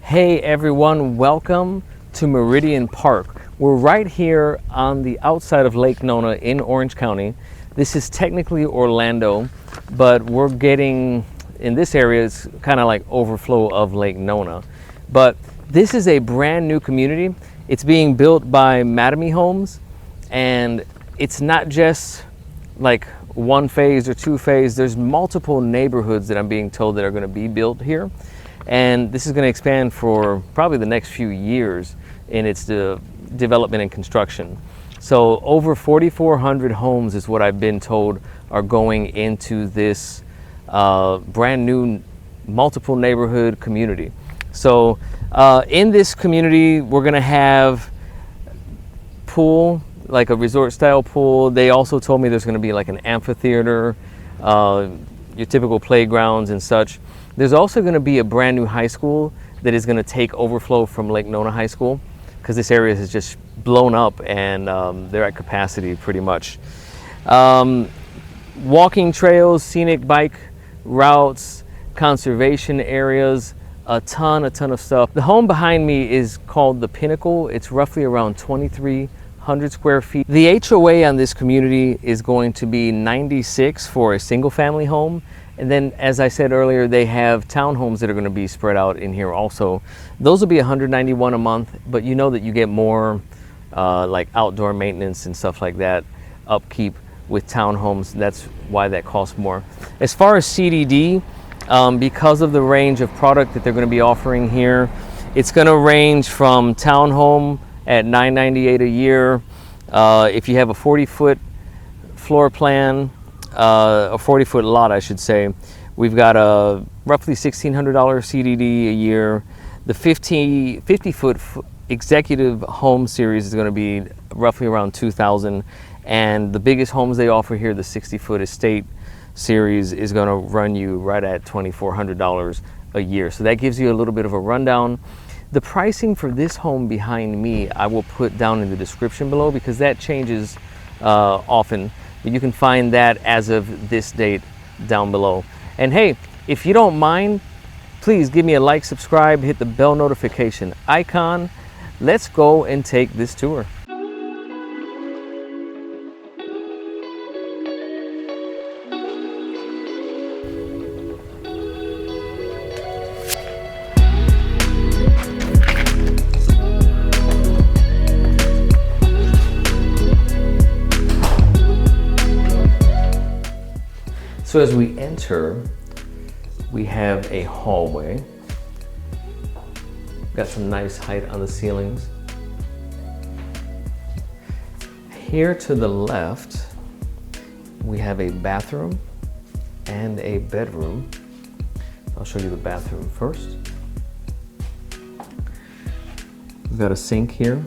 Hey everyone, welcome to Meritage Park. We're right here on the outside of Lake Nona in Orange County. This is technically Orlando, but we're getting, in this area, it's kind of like overflow of Lake Nona. But this is a brand new community. It's being built by Mattamy homes, and it's not just like one phase or two phase. There's multiple neighborhoods that I'm being told that are going to be built here. And this is going to expand for probably the next few years in its development and construction. So over 4,400 homes is what I've been told are going into this brand new multiple neighborhood community. So in this community, we're going to have pool, like a resort style pool. They also told me there's going to be like an amphitheater, your typical playgrounds and such. There's also going to be a brand new high school that is going to take overflow from Lake Nona High School, because this area has just blown up and they're at capacity pretty much. Walking trails, scenic bike routes, conservation areas, a ton of stuff. The home behind me is called the Pinnacle. It's roughly around 2,300 square feet. The HOA on this community is going to be 96 for a single family home. And then, as I said earlier, they have townhomes that are going to be spread out in here also. Those will be $191 a month, but you know that you get more like outdoor maintenance and stuff like that, upkeep with townhomes. That's why that costs more. As far as CDD, because of the range of product that they're going to be offering here, it's going to range from townhome at $998 a year. If you have a 40-foot floor plan, a 40-foot lot, I should say, we've got a roughly $1,600 CDD a year. The 50-foot executive home series is going to be roughly around $2,000, and the biggest homes they offer here, the 60-foot estate series, is going to run you right at $2,400 a year. So that gives you a little bit of a rundown. The pricing for this home behind me, I will put down in the description below, because that changes often. You can find that as of this date down below. And hey, if you don't mind, please give me a like, subscribe, hit the bell notification icon. Let's go and take this tour. So as we enter, we have a hallway. Got some nice height on the ceilings. Here to the left, we have a bathroom and a bedroom. I'll show you the bathroom first. We've got a sink here.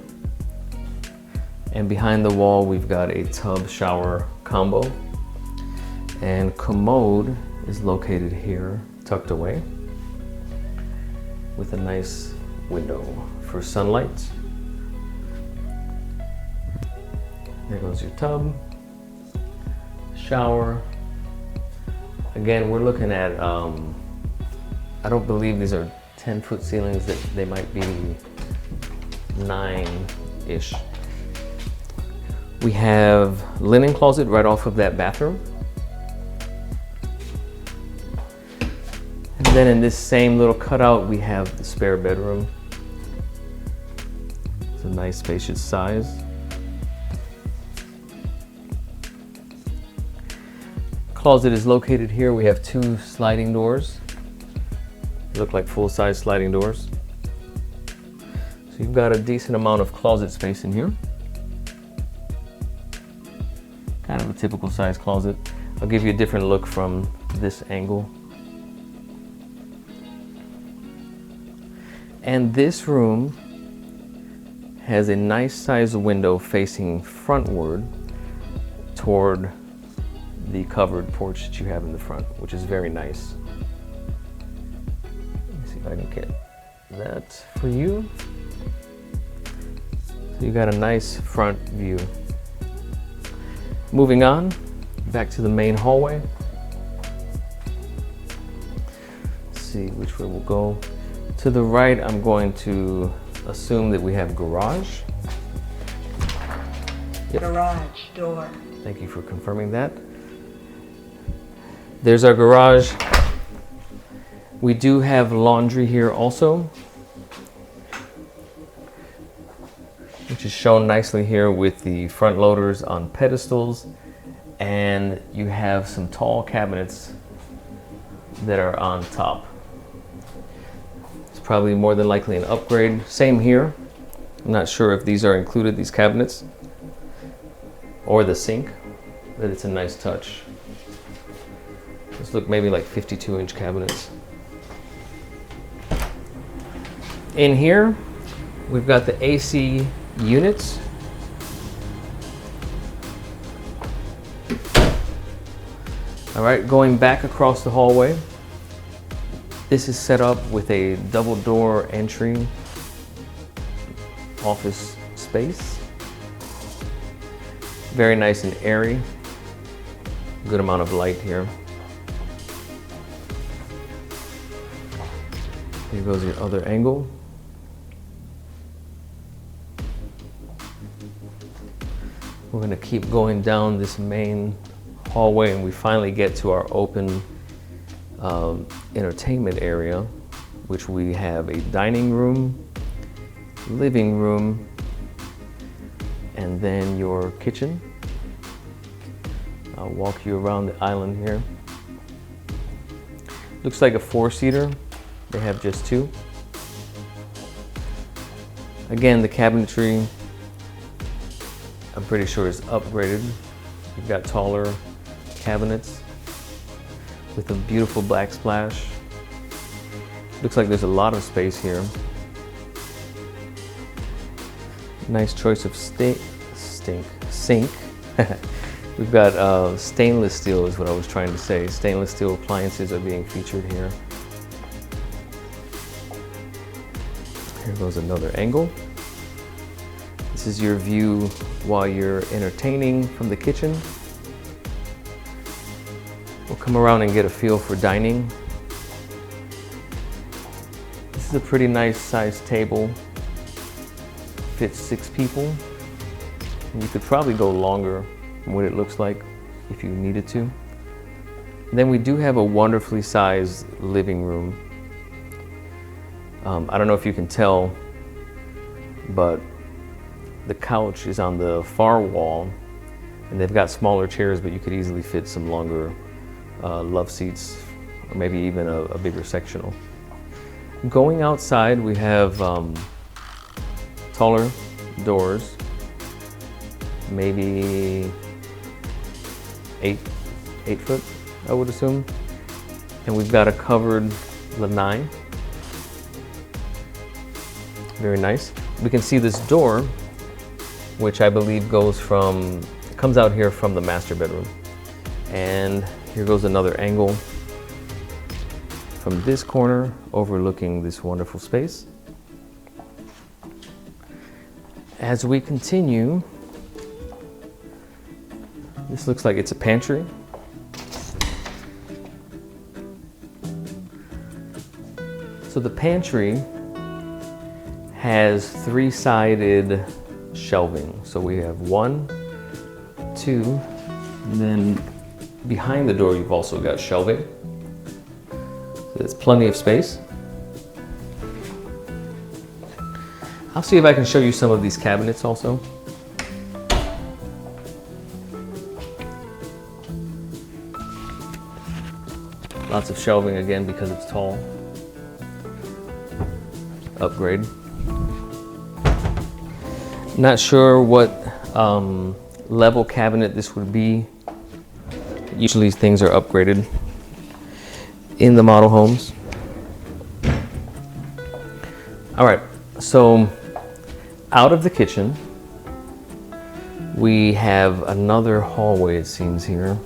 And behind the wall, we've got a tub shower combo. And commode is located here, tucked away, with a nice window for sunlight. There goes your tub, shower. Again, we're looking at, I don't believe these are 10-foot ceilings, that they might be 9-ish. We have linen closet right off of that bathroom. And then in this same little cutout, we have the spare bedroom. It's a nice spacious size. Closet is located here. We have 2 sliding doors. They look like full-size sliding doors. So you've got a decent amount of closet space in here. Kind of a typical size closet. I'll give you a different look from this angle. And this room has a nice sized window facing frontward toward the covered porch that you have in the front, which is very nice. Let me see if I can get that for you. So you got a nice front view. Moving on, back to the main hallway. Let's see which way we'll go. To the right, I'm going to assume that we have garage. Yep. Garage door. Thank you for confirming that. There's our garage. We do have laundry here also, which is shown nicely here with the front loaders on pedestals, and you have some tall cabinets that are on top. It's probably more than likely an upgrade. Same here. I'm not sure if these are included, these cabinets, or the sink, but it's a nice touch. These look maybe like 52-inch cabinets. In here, we've got the AC units. All right, going back across the hallway, this is set up with a double door entry office space. Very nice and airy. Good amount of light here. Here goes your other angle. We're gonna keep going down this main hallway and we finally get to our open entertainment area, which we have a dining room, living room, and then your kitchen. I'll walk you around the island here. Looks like a 4-seater. They have just 2. Again, the cabinetry, I'm pretty sure is upgraded. You've got taller cabinets with a beautiful black splash. Looks like there's a lot of space here. Nice choice of sink. We've got stainless steel is what I was trying to say. Stainless steel appliances are being featured here. Here goes another angle. This is your view while you're entertaining from the kitchen. We'll come around and get a feel for dining. This is a pretty nice sized table. Fits 6 people. And you could probably go longer from what it looks like if you needed to. And then we do have a wonderfully sized living room. I don't know if you can tell, but the couch is on the far wall, and they've got smaller chairs, but you could easily fit some longer love seats, or maybe even a bigger sectional. Going outside, we have taller doors, maybe 8 foot, I would assume. And we've got a covered lanai. Very nice. We can see this door, which I believe comes out here from the master bedroom. And here goes another angle from this corner overlooking this wonderful space. As we continue, this looks like it's a pantry. So the pantry has 3-sided shelving. So we have 1, 2, and then behind the door you've also got shelving. So there's plenty of space. I'll see if I can show you some of these cabinets also. Lots of shelving again because it's tall. Upgrade. Not sure what level cabinet this would be. Usually things are upgraded in the model homes. All right, so out of the kitchen, we have another hallway, it seems here.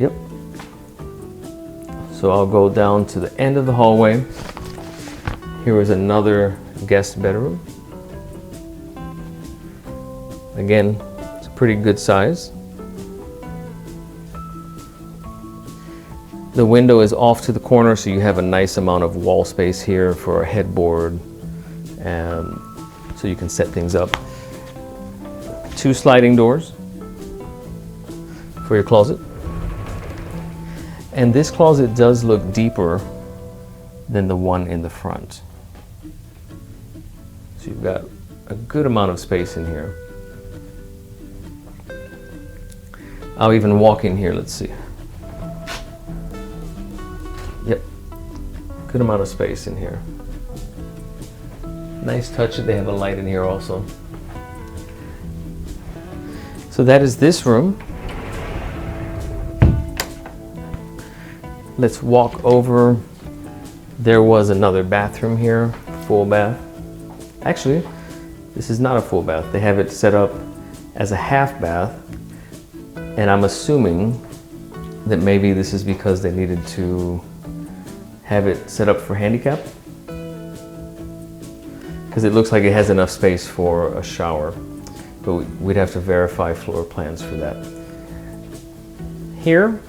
Yep. So I'll go down to the end of the hallway. Here is another guest bedroom. Again, it's a pretty good size. The window is off to the corner, so you have a nice amount of wall space here for a headboard, and so you can set things up. 2 sliding doors for your closet. And this closet does look deeper than the one in the front. So you've got a good amount of space in here. I'll even walk in here, let's see. Yep, good amount of space in here. Nice touch, they have a light in here also. So that is this room. Let's walk over. There was another bathroom here, full bath. Actually, this is not a full bath. They have it set up as a half bath, and I'm assuming that maybe this is because they needed to have it set up for handicap, because it looks like it has enough space for a shower, but we'd have to verify floor plans for that. Here,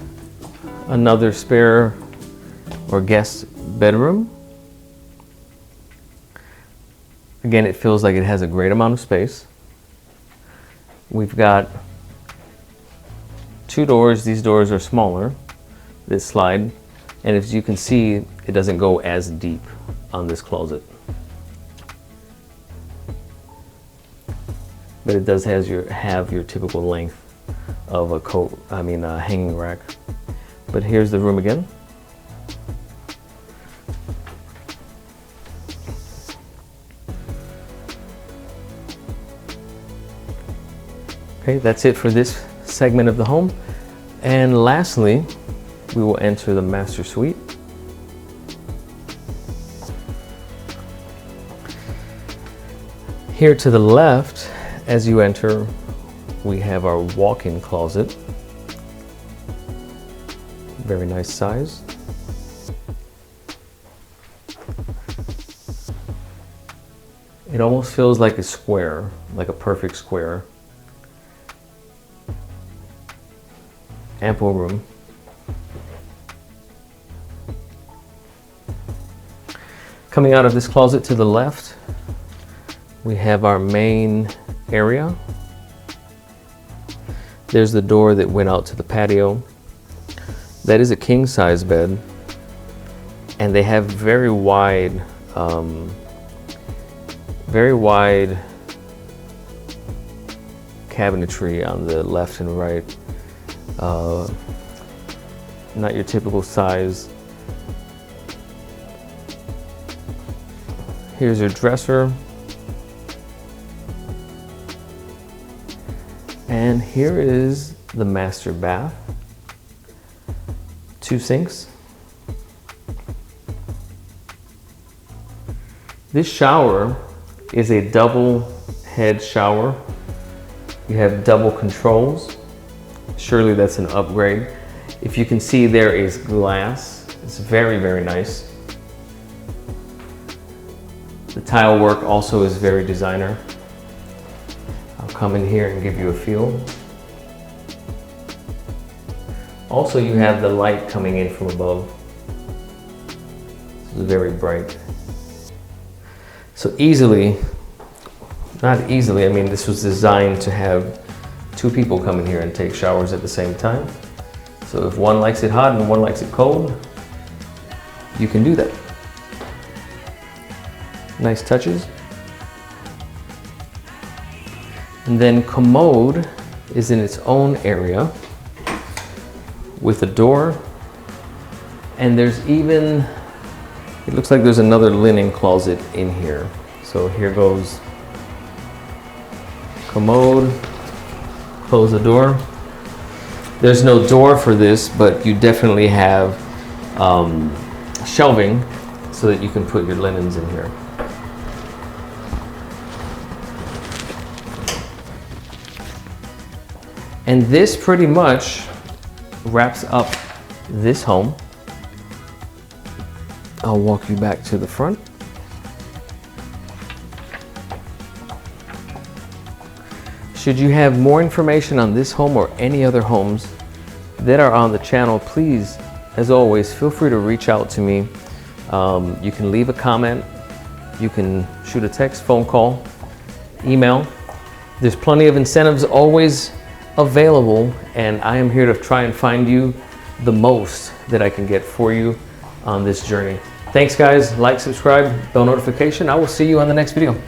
another spare or guest bedroom. Again, it feels like it has a great amount of space. We've got 2 doors. These doors are smaller, this slide, and as you can see, it doesn't go as deep on this closet. But it does have your typical length of a hanging rack. But here's the room again. Okay, that's it for this segment of the home. And lastly, we will enter the master suite. Here to the left, as you enter, we have our walk-in closet. Very nice size. It almost feels like a square, like a perfect square. Ample room. Coming out of this closet to the left, we have our main area. There's the door that went out to the patio. That is a king size bed, and they have very wide cabinetry on the left and right. Not your typical size. Here's your dresser. And here is the master bath. 2 sinks. This shower is a double head shower. You have double controls. Surely that's an upgrade. If you can see, there is glass. It's very, very nice. The tile work also is very designer. I'll come in here and give you a feel. Also, you have the light coming in from above. This is very bright. So not easily, I mean, this was designed to have 2 people come in here and take showers at the same time. So if one likes it hot and one likes it cold, you can do that. Nice touches. And then commode is in its own area with a door, and there's even, it looks like there's another linen closet in here. So here goes commode, close the door. There's no door for this, but you definitely have shelving so that you can put your linens in here. And this pretty much wraps up this home. I'll walk you back to the front. Should you have more information on this home or any other homes that are on the channel, please as always, feel free to reach out to me. You can leave a comment, you can shoot a text, phone call, email. There's plenty of incentives always available, and I am here to try and find you the most that I can get for you on this journey. Thanks guys, like, subscribe, bell notification. I will see you on the next video.